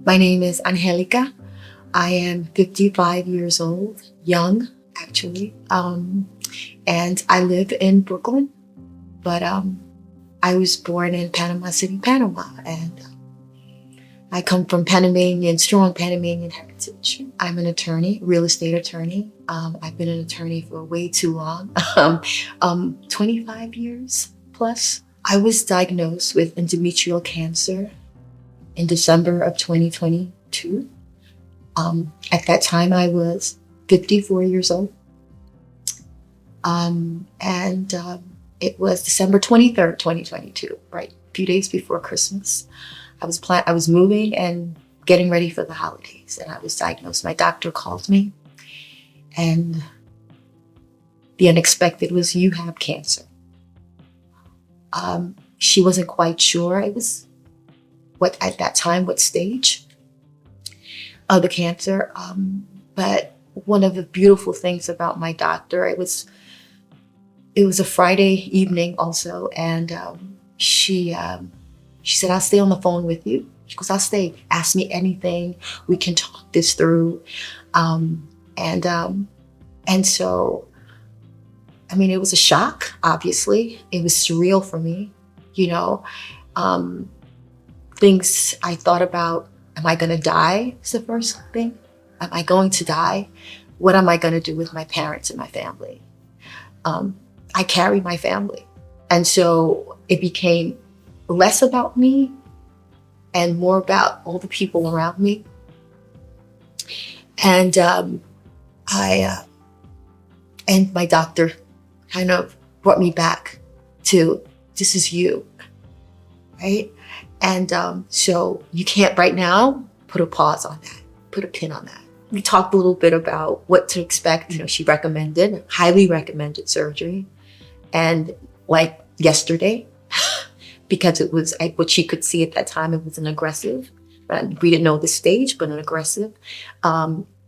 My name is Angélica. I am 55 years old, young actually, and I live in Brooklyn, but I was born in Panama City, Panama, and I come from Panamanian, strong Panamanian heritage. I'm an attorney, real estate attorney. I've been an attorney for way too long, 25 years plus. I was diagnosed with endometrial cancer in December of 2022. At that time, I was 54 years old. It was December 23rd, 2022, right? A few days before Christmas. I was moving and getting ready for the holidays, and I was diagnosed. My doctor called me, and the unexpected was, you have cancer. She wasn't quite sure at that time, what stage of the cancer. But one of the beautiful things about my doctor, it was a Friday evening also, and she said, I'll stay on the phone with you. She goes, I'll stay. Ask me anything. We can talk this through. And so, I mean, it was a shock, obviously. It was surreal for me, things I thought about, am I going to die? Is the first thing. Am I going to die? What am I going to do with my parents and my family? I carry my family. And so it became less about me and more about all the people around me. And and my doctor kind of brought me back to, this is you, right? And so you can't right now put a pause on that, put a pin on that. We talked a little bit about what to expect. She highly recommended surgery. And like yesterday, because it was what she could see at that time, it was an aggressive, we didn't know the stage, but an aggressive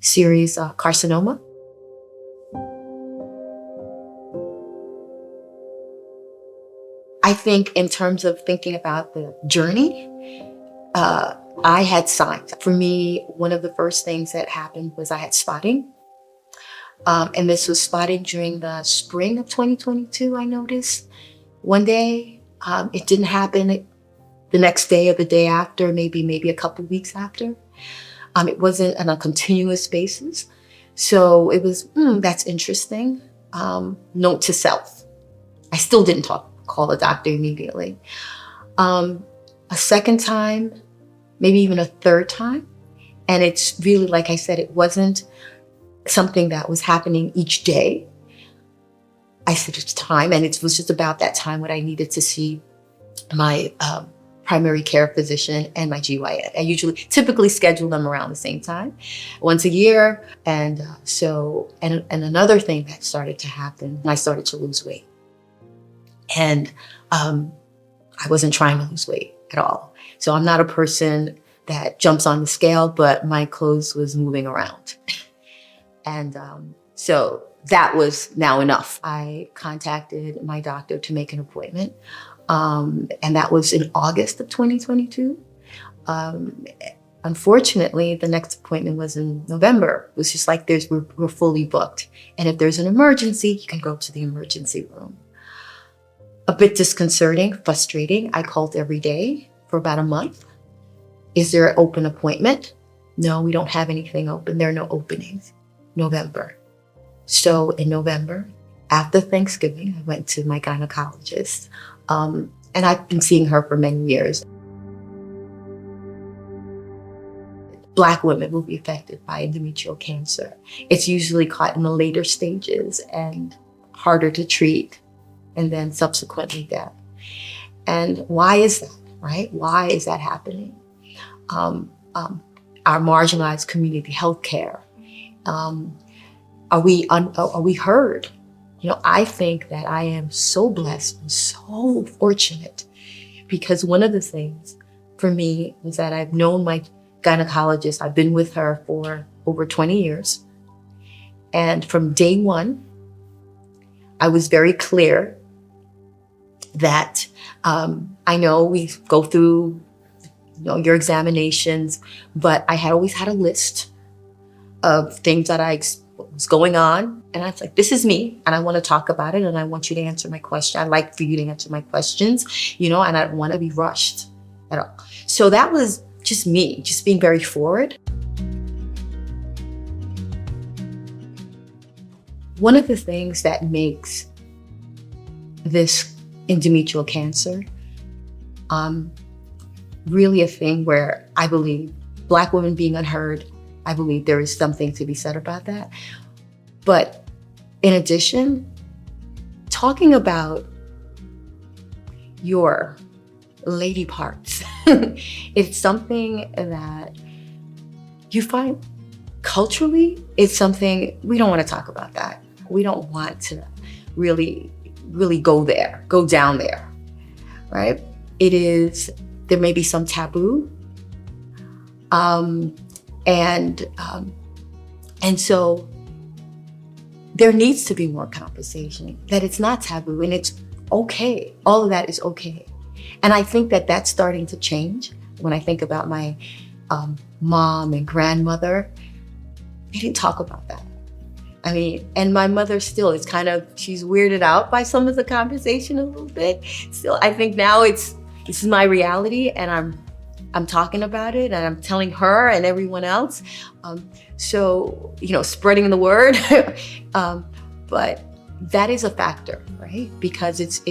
serous carcinoma. I think in terms of thinking about the journey, I had signs. For me, one of the first things that happened was I had spotting. And this was spotting during the spring of 2022, I noticed. One day, it didn't happen the next day or the day after, maybe a couple weeks after. It wasn't on a continuous basis. So it was, that's interesting. Note to self. I still didn't call the doctor immediately. A second time, maybe even a third time. And it's really, like I said, it wasn't something that was happening each day. I said it's time, and it was just about that time when I needed to see my primary care physician and my GYN. I typically schedule them around the same time, once a year. And and another thing that started to happen, I started to lose weight. And I wasn't trying to lose weight at all. So I'm not a person that jumps on the scale, but my clothes was moving around. And so that was now enough. I contacted my doctor to make an appointment. And that was in August of 2022. Unfortunately, the next appointment was in November. It was just like we're fully booked. And if there's an emergency, you can go to the emergency room. A bit disconcerting, frustrating. I called every day for about a month. Is there an open appointment? No, we don't have anything open. There are no openings. November. So in November, after Thanksgiving, I went to my gynecologist. And I've been seeing her for many years. Black women will be affected by endometrial cancer. It's usually caught in the later stages and harder to treat, and then subsequently death. And why is that, right? Why is that happening? Our marginalized community healthcare. Are we heard? I think that I am so blessed and so fortunate, because one of the things for me is that I've known my gynecologist. I've been with her for over 20 years. And from day one, I was very clear that I know we go through your examinations, but I had always had a list of things that was going on. And I was like, this is me, and I want to talk about it, and I want you to answer my question. I'd like for you to answer my questions, and I don't want to be rushed at all. So that was just me, just being very forward. One of the things that makes this endometrial cancer really a thing where I believe Black women being unheard, I believe there is something to be said about that. But in addition, talking about your lady parts, it's something that you find culturally, it's something we don't want to talk about that. We don't want to really go down there, right? There may be some taboo. And so there needs to be more conversation, that it's not taboo and it's okay. All of that is okay. And I think that that's starting to change. When I think about my mom and grandmother, they didn't talk about that. I mean, and my mother still is she's weirded out by some of the conversation a little bit. Still, I think now this is my reality, and I'm talking about it, and I'm telling her and everyone else. So, spreading the word. But that is a factor, right? Because it's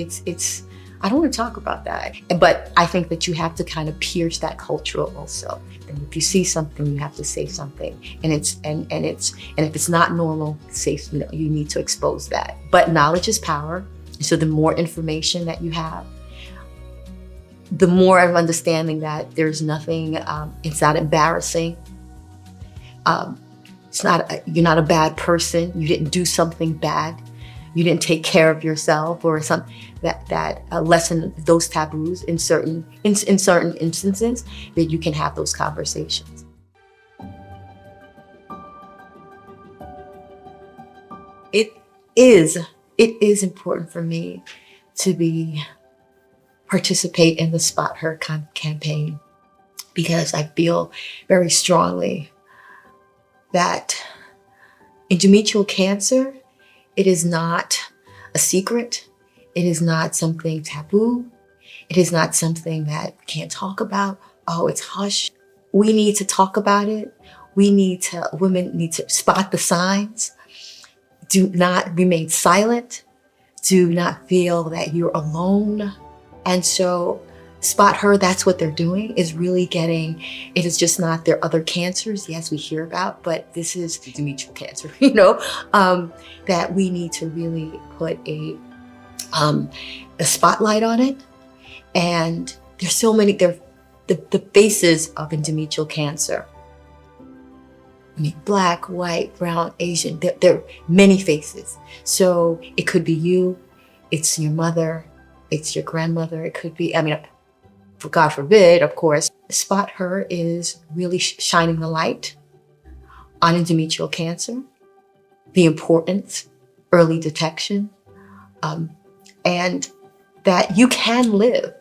I don't want to talk about that. But I think that you have to kind of pierce that cultural also. And if you see something, you have to say something. And if it's not normal, you need to expose that. But knowledge is power. So the more information that you have, the more of understanding that there's nothing, it's not embarrassing. You're not a bad person. You didn't do something bad. You didn't take care of yourself, or something that lessen those taboos in certain instances, that you can have those conversations. It is important for me to participate in the Spot Her campaign, because I feel very strongly that endometrial cancer, it is not a secret. It is not something taboo. It is not something that we can't talk about. Oh, it's hush. We need to talk about it. Women need to spot the signs. Do not remain silent. Do not feel that you're alone. And so Spot Her, that's what they're doing, is really it is just not their other cancers, yes, we hear about, but this is endometrial cancer, that we need to really put a spotlight on it. And there's so many, the faces of endometrial cancer. I mean, Black, white, brown, Asian, there are many faces. So it could be you, it's your mother, it's your grandmother, it could be, God forbid, of course. Spot Her is really shining the light on endometrial cancer, the importance, early detection, and that you can live.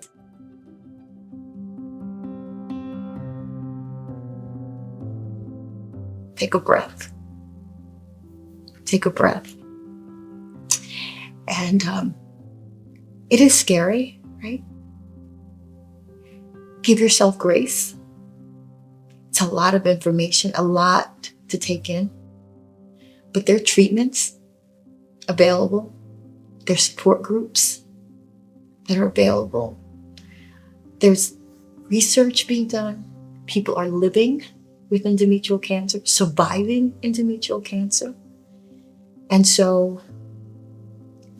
Take a breath. Take a breath. And it is scary, right? Give yourself grace. It's a lot of information, a lot to take in. But there are treatments available. There's support groups that are available. There's research being done. People are living with endometrial cancer, surviving endometrial cancer. And so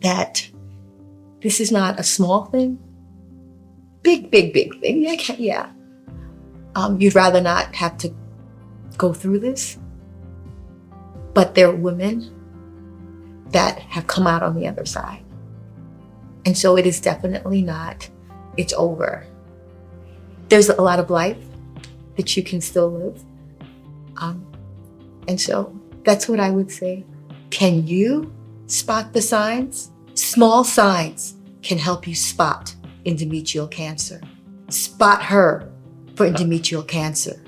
that this is not a small thing. Big thing. Yeah. You'd rather not have to go through this. But there are women that have come out on the other side. And so it is definitely not, it's over. There's a lot of life that you can still live. And so that's what I would say. Can you spot the signs? Small signs can help you spot endometrial cancer. Spot Her. for endometrial cancer.